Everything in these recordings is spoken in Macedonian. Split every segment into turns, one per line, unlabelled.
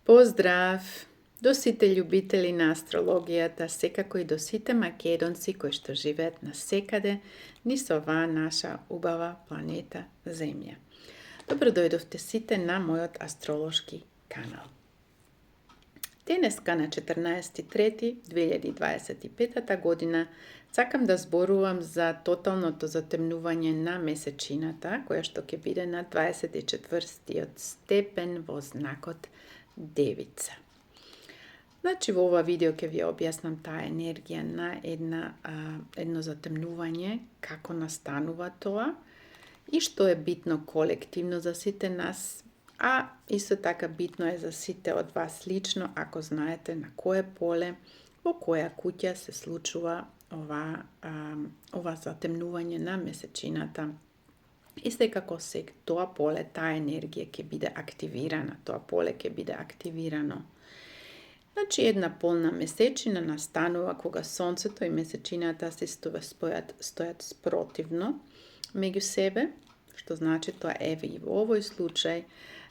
Поздрав до сите љубители на астрологијата, секако и до сите македонци кои што живеат насекаде низ оваа наша убава планета Земја. Добро дојдовте сите на мојот астролошки канал. Денеска на 14.3.2025 година сакам да зборувам за тоталното затемнување на месечината, која што ќе биде на 24 степен во знакот Девица. Значи, во ова видео ќе ви објаснам таа енергија на едно затемнување, како настанува тоа и што е битно колективно за сите нас, а исто така битно е за сите од вас лично, ако знаете на кое поле, во која куќа се случува ова затемнување на месечината. И секако тоа поле, таа енергија ќе биде активирана, тоа поле ќе биде активирано. Значи, една полна месечина настанува кога Сонцето и месечината се стојат спротивно меѓу себе, што значи тоа е и во овој случај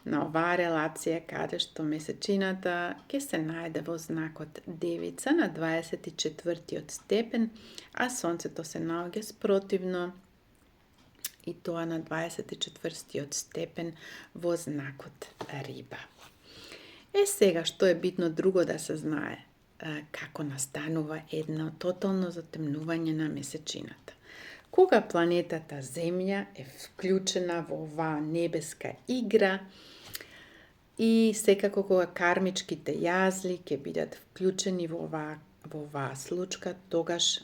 на оваа релација каде што месечината ќе се најде во знакот Девица на 24 степен, а Сонцето се наоѓа спротивно и тоа на 24 степен во знакот Риба. Сега, што е битно друго да се знае? Како настанува едно тотално затемнување на месечината. Кога планетата Земја е вклучена во оваа небеска игра и секако кога кармичките јазли ќе бидат вклучени во оваа случка, тогаш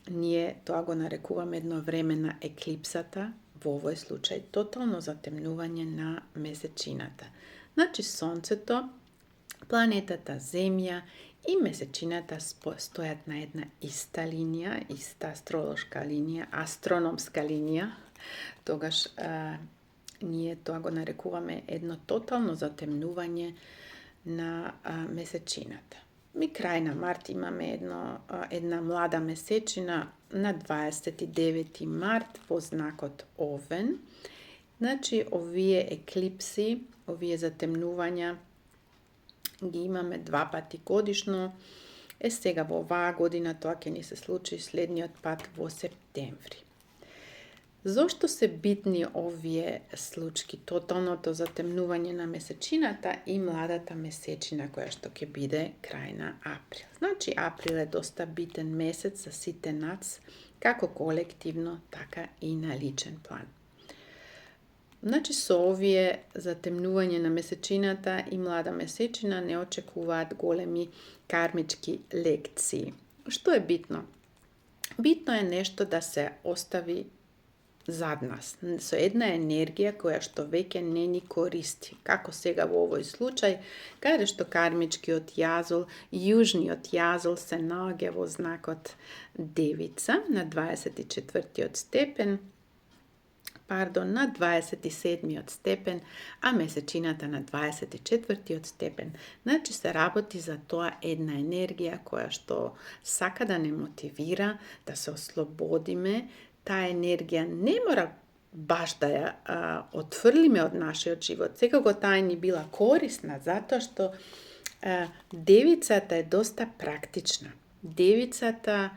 ние тоа го нарекуваме едно време на еклипсата, во овој случај тотално затемнување на месечината. Значи, Сонцето, планетата Земја и месечината стојат на една иста линија, иста астролошка линија, астрономска линија. Тогаш ние тоа го нарекуваме едно тотално затемнување на месечината. Ми крај на март имаме една млада месечина на 29 март во знакот Овен. Значи, овие еклипси, овие затемнувања ги имаме 2 пати годишно. Сега во оваа година тоа ќе ни се случи следниот пат во септември. Зошто се битни овие случки, тоталното затемнување на месечината и младата месечина која што ќе биде крај на април? Значи, април е доста битен месец за сите нас, како колективно, така и на личен план. Значи, со овие затемнување на месечината и млада месечина не очекуваат големи кармички лекции. Што е битно? Битно е нешто да се остави зад нас, со една енергија која што веќе не ни користи, како сега во овој случај, каде што кармичкиот јазол, јужниот јазол се наоѓа во знакот Девица на 24 степен, на 27 степен, а месечината на 24 степен. Значи, се работи за тоа една енергија која што сака да не мотивира, да се ослободиме. Таа енергија не мора баш да ја отфрлиме од нашиот живот. Секако таа ни била корисна, затоа што Девицата е доста практична. Девицата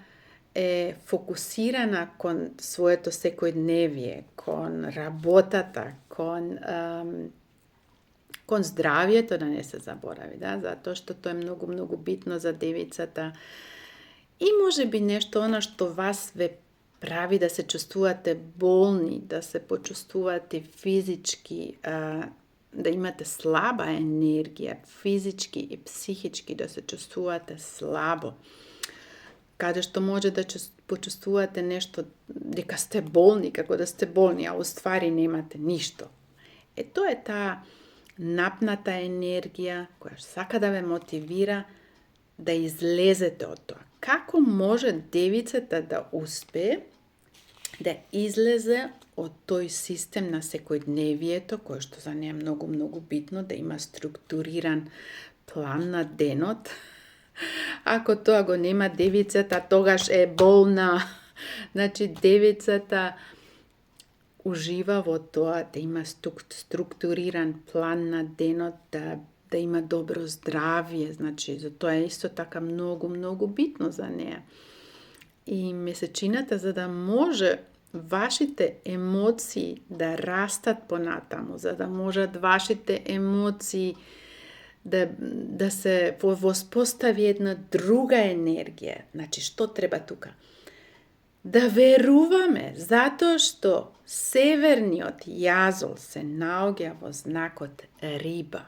е фокусирана кон своето секојдневие, кон работата, кон здравието, да не се заборави, затоа што тоа е многу, многу битно за Девицата. И може би нешто она што вас ве прави да се чувствувате болни, да се почувствувате физички, да имате слаба енергија, физички и психички да се чувствувате слабо, каде што може да почувствувате нешто дека сте болни, како да сте болни, а уствари немате ништо. Тоа е таа напната енергија која сака да ве мотивира да излезете од тоа. Како може Девицата да успее да излезе од тој систем на секојдневието, кој што за неја многу, многу битно, да има структуриран план на денот. Ако тоа го нема Девицата, тогаш е болна. Значи, Девицата ужива во тоа да има структуриран план на денот, да да има добро здравје, значи за тоа е исто така многу битно за неа. И месечината, за да може вашите емоции да растат понатаму, за да можат вашите емоции да се воспостави една друга енергија. Значи, што треба тука? Да веруваме, затоа што северниот јазол се наоѓа во знакот Риба.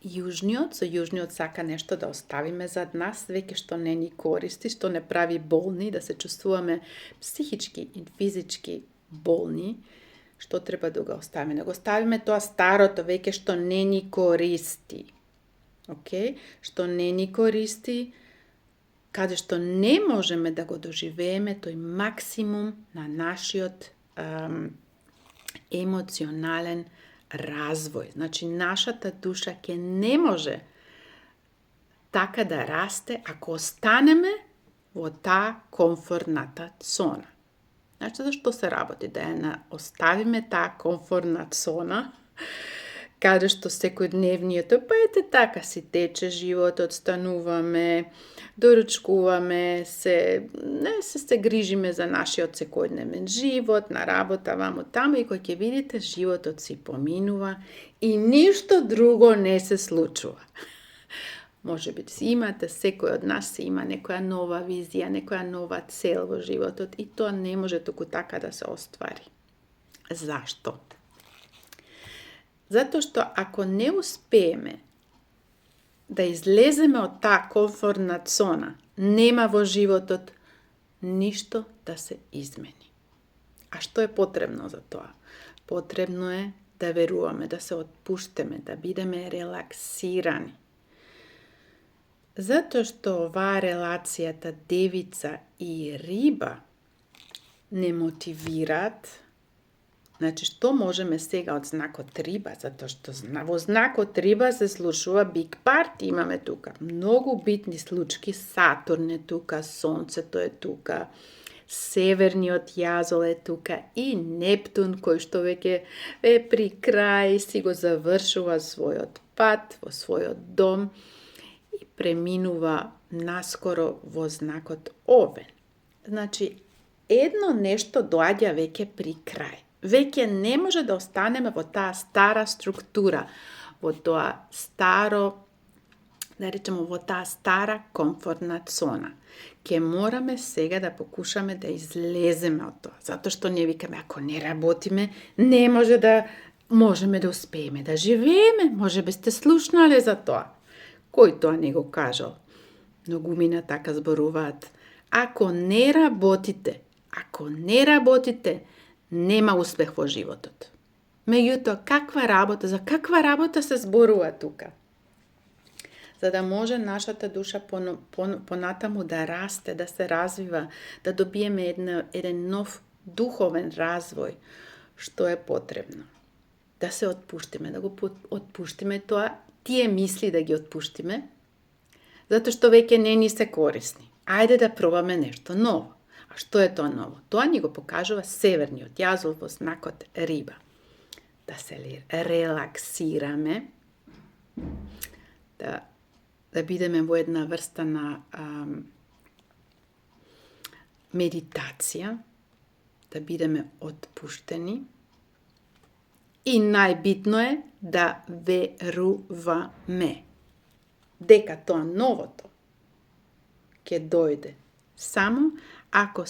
Со јужниот сака нешто да оставиме зад нас, веќе што не ни користи, што не прави болни, да се чувствуваме психички и физички болни. Што треба да го оставиме? Да го оставиме тоа старото, веќе што не ни користи. Што не ни користи, каде што не можеме да го доживееме тој максимум на нашиот емоционален развој. Значи, нашата душа ќе не може така да расте ако останеме во таа комфортната зона. Значи, зашто се работи? Да ја оставиме таа комфортна зона, каде што секојдневниот, па ете така си тече животот, стануваме, доручкуваме, се грижиме за нашиот секојдневен живот, на работа, ваму таму, и кој ќе видите, животот си поминува и ништо друго не се случува. Може би си имате, секој од нас си има некоја нова визија, некоја нова цел во животот, и тоа не може туку така да се оствари. Зашто? Затоа што ако не успееме да излеземе од таа комфортна зона, нема во животот ништо да се измени. А што е потребно за тоа? Потребно е да веруваме, да се отпуштиме, да бидеме релаксирани. Затоа што оваа релацијата Девица и Риба не мотивираат. Значи, што можеме сега од знакот Риба? Затоа што во знакот Риба се случува биг парти. Имаме тука многу битни случки. Сатурн е тука, Сонцето е тука, северниот јазол е тука и Нептун, кој што веќе е при крај, си го завршува својот пат во својот дом и преминува наскоро во знакот Овен. Значи, едно нешто доаѓа веќе при крај. Веќе не може да останеме во таа стара структура, во тоа старо, да речеме, во таа стара комфортна зона. Ке мораме сега да покушаме да излеземе од тоа, затоа што не викаме, ако не работиме, не може да можеме да успееме да живееме. Може би сте слушнале за тоа. Кој тоа не го кажал? Многумина така зборуваат. Ако не работите, нема успех во животот. Меѓутоа, за каква работа се зборува тука? За да може нашата душа понатаму да расте, да се развива, да добиеме еден нов духовен развој, што е потребно? Да се отпуштиме, да го отпуштиме тоа, тие мисли да ги отпуштиме, затоа што веќе не ни се корисни. Ајде да пробаме нешто ново. А што е тоа ново? Тоа ни го покажува северниот јазол во знакот Риба. Да се релаксираме, да бидеме во една врста на медитација, да бидеме отпуштени и најбитно е да веруваме дека тоа новото ќе дојде само ако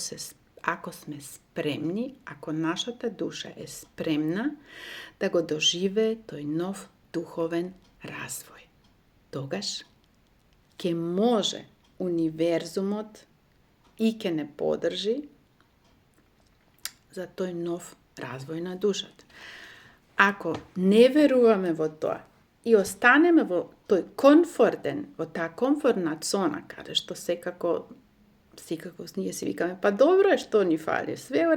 сме спремни, ако нашата душа е спремна да го доживее тој нов духовен развој. Тогаш ќе може универзумот и ќе не подржи за тој нов развој на душата. Ако не веруваме во тоа и останеме во тој во таа комфортна зона, каде што секако ние си викаме, па добро е, што ни фали, све во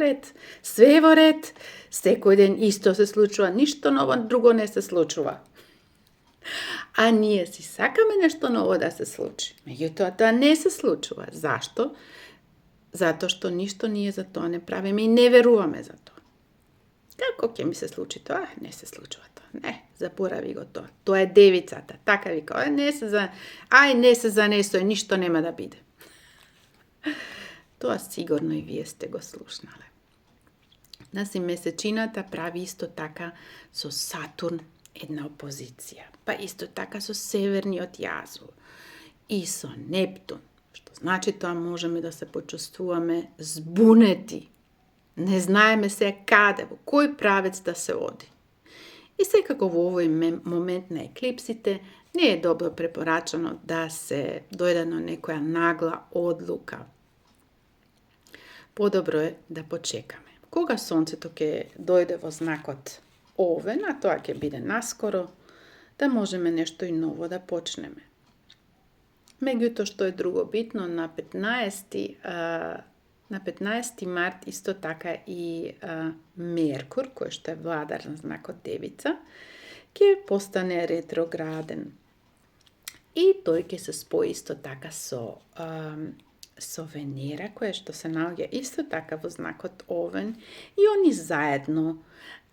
ред, секој ден исто се случува, ништо ново друго не се случува. А ние си сакаме нешто ново да се случи. Меѓутоа, тоа не се случува. Зашто? Затоа што ништо ние за тоа не правиме и не веруваме за тоа. Како ќе ми се случи тоа? Не се случува тоа. Не, заборави го тоа. Тоа е девицата. Така вика, не се занесој, ништо нема да биде. Тоа сигурно и вие сте го слушнале. Наси месечината прави исто така со Сатурн една опозиција. Па исто така со северниот јазол и со Нептун. Што значи тоа можеме да се почувствуваме збунети. Не знаеме се каде, во кој правец да се оди. И секако во овој момент на еклипсите не е добро препорачано да се дојде на некоја нагла одлука. Подобро е да почекаме. Кога сонцето ќе дојде во знакот Овен, а тоа ќе биде наскоро, да можеме нешто и ново да почнеме. Меѓутоа, што е друго битно, на 15 март исто така и Меркур, кој што е владар на знакот Девица, ќе постане ретрограден. И тој ќе се спои исто така со Венера, која што се наоѓа исто така во знакот Овен, и они заедно,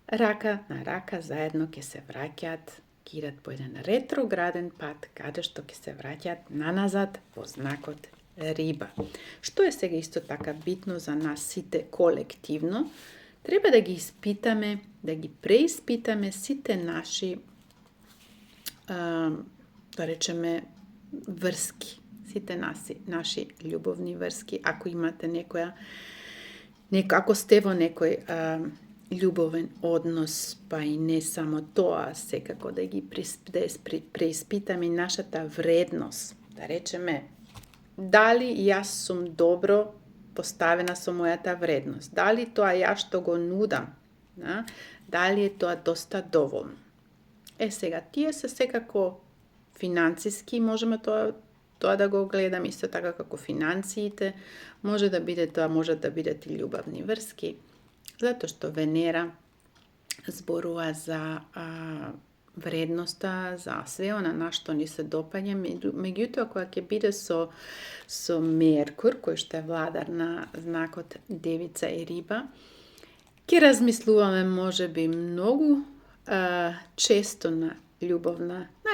рака на рака, заедно ќе се враќаат, ќе идат по еден ретрограден пат, каде што ќе се враќаат наназад во знакот Риба. Што е сега исто така битно за нас сите колективно, треба да ги испитаме, да ги преиспитаме сите наши, да речеме, врски, сите наши љубовни врски. Ако имате ако сте во некој љубовен однос, па и не само тоа, секако да ги преиспитаме нашата вредност. Да речеме, дали јас сум добро поставена со мојата вредност? Дали тоа јас што го нудам? Дали е тоа доста доволно? Сега, тие се секако финансиски, можеме тоа да го гледам исто така како финансиите, може да бидат и љубавни врски, затоа што Венера зборува за вредноста, за све она на што ни се допаѓа. Меѓутоа, кога ќе биде со Меркур, кој што е владар на знакот Девица и Риба, ќе размислуваме можеби многу често на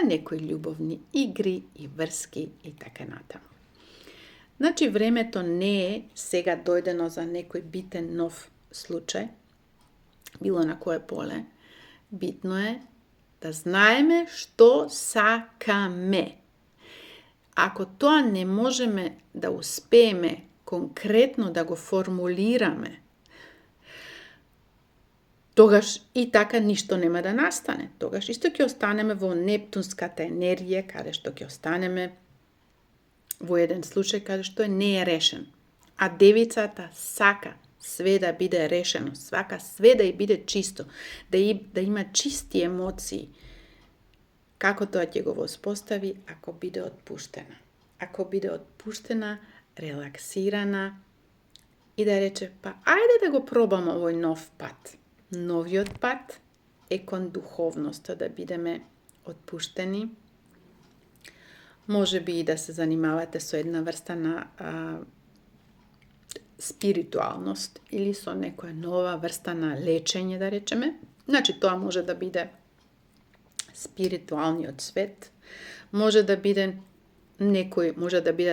некои љубовни игри и врски и така натаму. Значи, времето не е сега дојдено за некој битен нов случај, било на кое поле. Битно е да знаеме што сакаме. Ако тоа не можеме да успееме конкретно да го формулираме, тогаш и така ништо нема да настане. Тогаш исто ќе останеме во нептунската енергија, каде што ќе останеме во еден случај каде што не е решен. А девицата сака све да биде решено, сака све да и биде чисто, да има чисти емоции. Како тоа ќе го воспостави ако биде отпуштена? Ако биде отпуштена, релаксирана и да рече, па ајде да го пробаме овој нов пат. Новиот пат е кон духовноста, да бидеме отпуштени. Може би и да се занимавате со една врста на спиритуалност или со некоја нова врста на лечење, да речеме. Значи, тоа може да биде спиритуалниот свет, може да бидат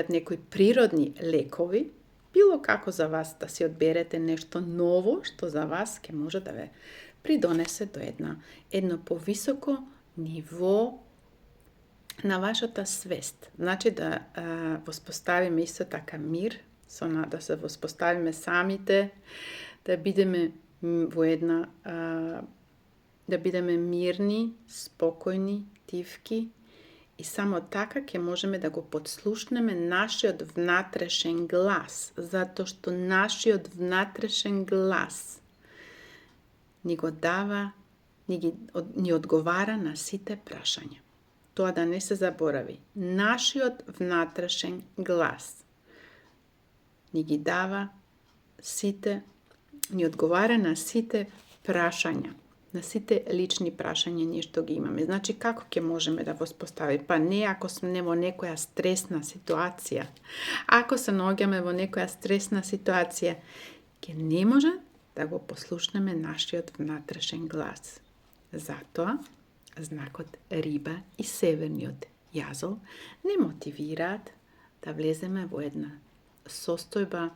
некои природни лекови, било како за вас да си одберете нешто ново, што за вас ќе може да ве придонесе до едно повисоко ниво на вашата свест. Значи да воспоставиме исто така мир, да се воспоставиме самите, да бидеме во да бидеме мирни, спокојни, тивки, и само така ќе можеме да го подслушнеме нашиот внатрешен глас, затоа што нашиот внатрешен глас ни одговара на сите прашања. Тоа да не се заборави. Нашиот внатрешен глас ни одговара на сите прашања, на сите лични прашања ние што ги имаме. Значи, како ќе можеме да воспостави? Па не ако сме во некоја стресна ситуација. Ако се наоѓаме во некоја стресна ситуација, ќе не може да го послушнеме нашиот внатрешен глас. Затоа, знакот риба и северниот јазол не мотивираат да влеземе во една состојба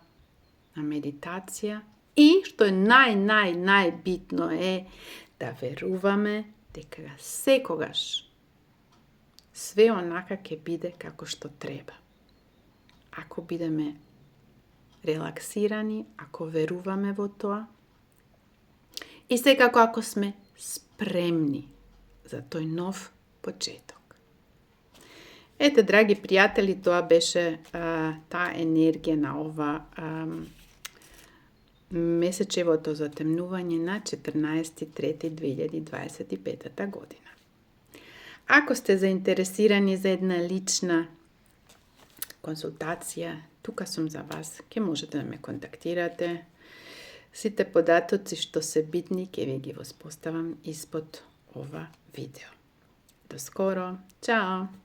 на медитација и, што е најбитно е да веруваме дека секогаш све онака ќе биде како што треба. Ако бидеме релаксирани, ако веруваме во тоа и секако ако сме спремни за тој нов почеток. Ете, драги пријатели, тоа беше таа енергија на ова месечевото затемнување на 14.3.2025 година. Ако сте заинтересирани за една лична консултација, тука сум за вас, ќе можете да ме контактирате. Сите податоци што се битни ќе ви ги воспоставам испод ова видео. До скоро, чао!